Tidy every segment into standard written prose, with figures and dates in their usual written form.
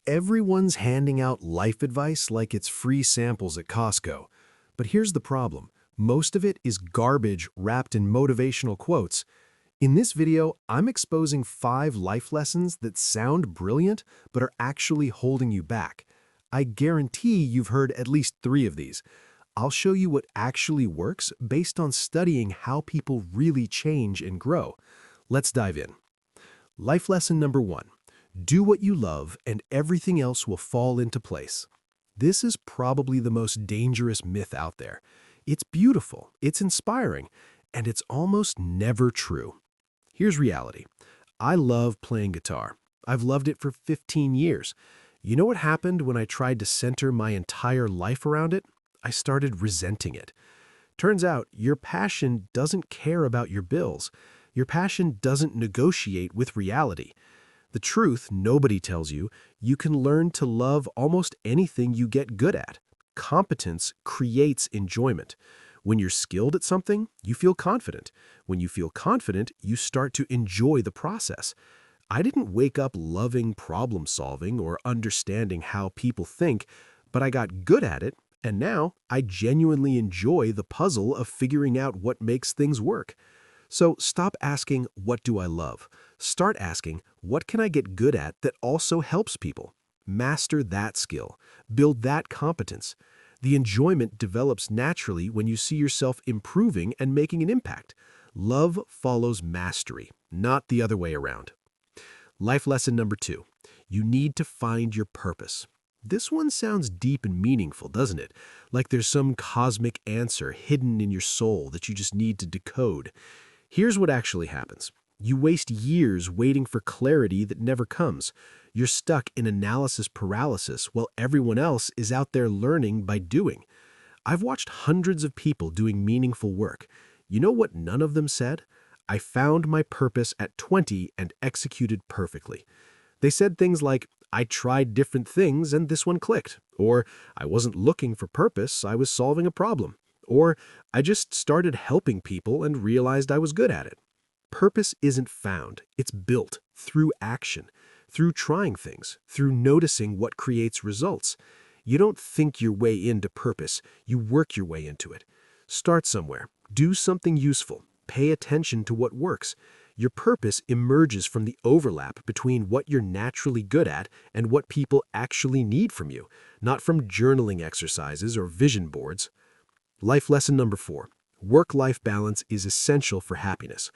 Everyone's handing out life advice like it's free samples at Costco. But here's the problem. Most of it is garbage wrapped in motivational quotes. In this video, I'm exposing 5 life lessons that sound brilliant but are actually holding you back. I guarantee you've heard at least 3 of these. I'll show you what actually works based on studying how people really change and grow. Let's dive in. Life lesson number 1. Do what you love and everything else will fall into place. This is probably the most dangerous myth out there. It's beautiful, it's inspiring, and it's almost never true. Here's reality. I love playing guitar. I've loved it for 15 years. You know what happened when I tried to center my entire life around it? I started resenting it. Turns out your passion doesn't care about your bills. Your passion doesn't negotiate with reality. The truth nobody tells you, you can learn to love almost anything you get good at. Competence creates enjoyment. When you're skilled at something, you feel confident. When you feel confident, you start to enjoy the process. I didn't wake up loving problem solving or understanding how people think, but I got good at it, and now I genuinely enjoy the puzzle of figuring out what makes things work. So stop asking, what do I love? Start asking, what can I get good at that also helps people? Master that skill. Build that competence. The enjoyment develops naturally when you see yourself improving and making an impact. Love follows mastery, not the other way around. Life lesson number 2. You need to find your purpose. This one sounds deep and meaningful, doesn't it? Like there's some cosmic answer hidden in your soul that you just need to decode. Here's what actually happens. You waste years waiting for clarity that never comes. You're stuck in analysis paralysis while everyone else is out there learning by doing. I've watched hundreds of people doing meaningful work. You know what none of them said? I found my purpose at 20 and executed perfectly. They said things like, I tried different things and this one clicked. Or, I wasn't looking for purpose, I was solving a problem. Or, I just started helping people and realized I was good at it. Purpose isn't found, it's built through action, through trying things, through noticing what creates results. You don't think your way into purpose, you work your way into it. Start somewhere, do something useful, pay attention to what works. Your purpose emerges from the overlap between what you're naturally good at and what people actually need from you, not from journaling exercises or vision boards. Life lesson number 4. Work-life balance is essential for happiness.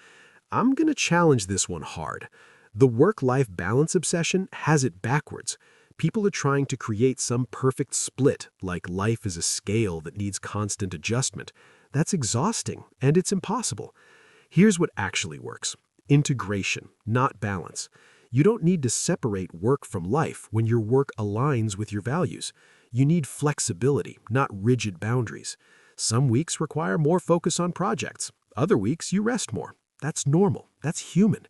I'm going to challenge this one hard. The work-life balance obsession has it backwards. People are trying to create some perfect split, like life is a scale that needs constant adjustment. That's exhausting, and it's impossible. Here's what actually works. Integration, not balance. You don't need to separate work from life when your work aligns with your values. You need flexibility, not rigid boundaries. Some weeks require more focus on projects. Other weeks you rest more. That's normal. That's human.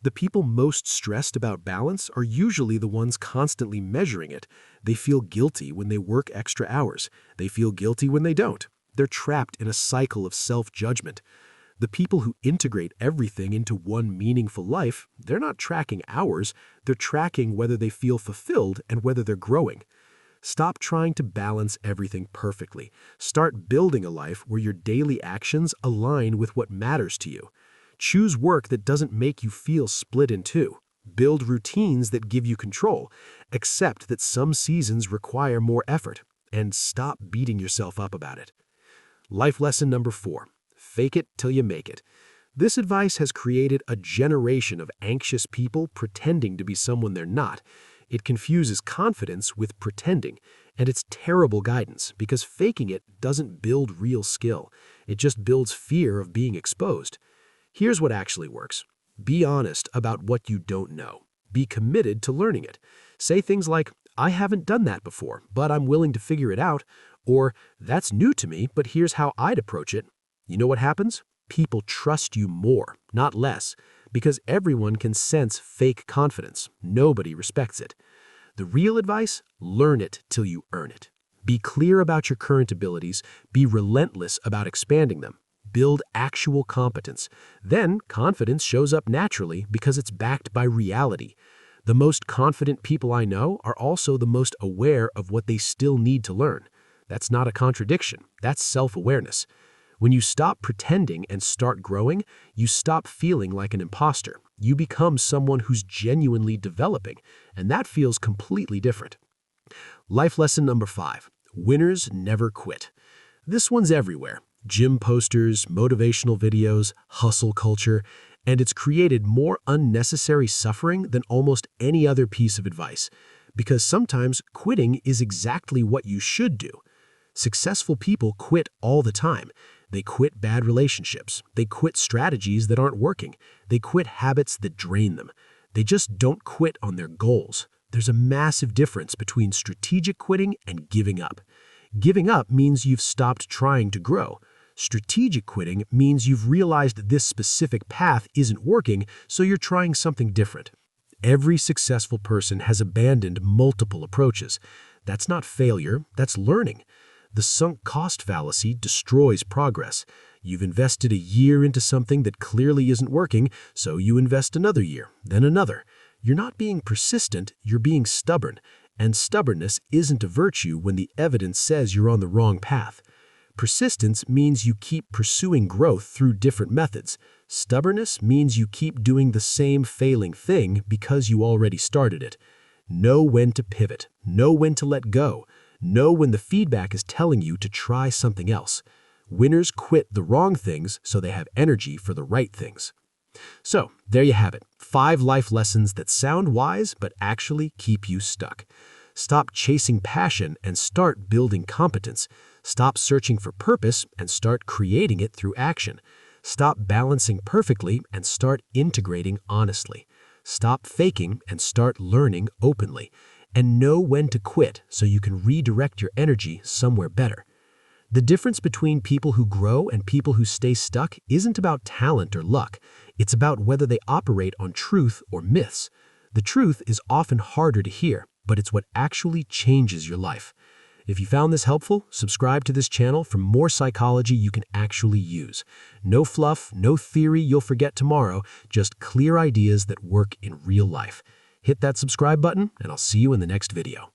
The people most stressed about balance are usually the ones constantly measuring it. They feel guilty when they work extra hours. They feel guilty when they don't. They're trapped in a cycle of self-judgment. The people who integrate everything into one meaningful life, they're not tracking hours, they're tracking whether they feel fulfilled and whether they're growing. Stop trying to balance everything perfectly. Start building a life where your daily actions align with what matters to you. Choose work that doesn't make you feel split in two. Build routines that give you control. Accept that some seasons require more effort. And stop beating yourself up about it. Life lesson number 4. Fake it till you make it. This advice has created a generation of anxious people pretending to be someone they're not. It confuses confidence with pretending, and it's terrible guidance because faking it doesn't build real skill. It just builds fear of being exposed. Here's what actually works. Be honest about what you don't know. Be committed to learning it. Say things like, I haven't done that before, but I'm willing to figure it out. Or, that's new to me, but here's how I'd approach it. You know what happens? People trust you more, not less, because everyone can sense fake confidence. Nobody respects it. The real advice? Learn it till you earn it. Be clear about your current abilities. Be relentless about expanding them. Build actual competence. Then confidence shows up naturally because it's backed by reality. The most confident people I know are also the most aware of what they still need to learn. That's not a contradiction. That's self-awareness. When you stop pretending and start growing, you stop feeling like an imposter. You become someone who's genuinely developing, and that feels completely different. Life lesson number 5. Winners never quit. This one's everywhere. Gym posters, motivational videos, hustle culture, and it's created more unnecessary suffering than almost any other piece of advice. Because sometimes quitting is exactly what you should do. Successful people quit all the time. They quit bad relationships. They quit strategies that aren't working. They quit habits that drain them. They just don't quit on their goals. There's a massive difference between strategic quitting and giving up. Giving up means you've stopped trying to grow. Strategic quitting means you've realized this specific path isn't working, so you're trying something different. Every successful person has abandoned multiple approaches. That's not failure, that's learning. The sunk cost fallacy destroys progress. You've invested a year into something that clearly isn't working, so you invest another year, then another. You're not being persistent, you're being stubborn. And stubbornness isn't a virtue when the evidence says you're on the wrong path. Persistence means you keep pursuing growth through different methods. Stubbornness means you keep doing the same failing thing because you already started it. Know when to pivot. Know when to let go. Know when the feedback is telling you to try something else. Winners quit the wrong things so they have energy for the right things. So, there you have it. 5 life lessons that sound wise but actually keep you stuck. Stop chasing passion and start building competence. Stop searching for purpose and start creating it through action. Stop balancing perfectly and start integrating honestly. Stop faking and start learning openly. And know when to quit so you can redirect your energy somewhere better. The difference between people who grow and people who stay stuck isn't about talent or luck. It's about whether they operate on truth or myths. The truth is often harder to hear, but it's what actually changes your life. If you found this helpful, subscribe to this channel for more psychology you can actually use. No fluff, no theory you'll forget tomorrow, just clear ideas that work in real life. Hit that subscribe button, and I'll see you in the next video.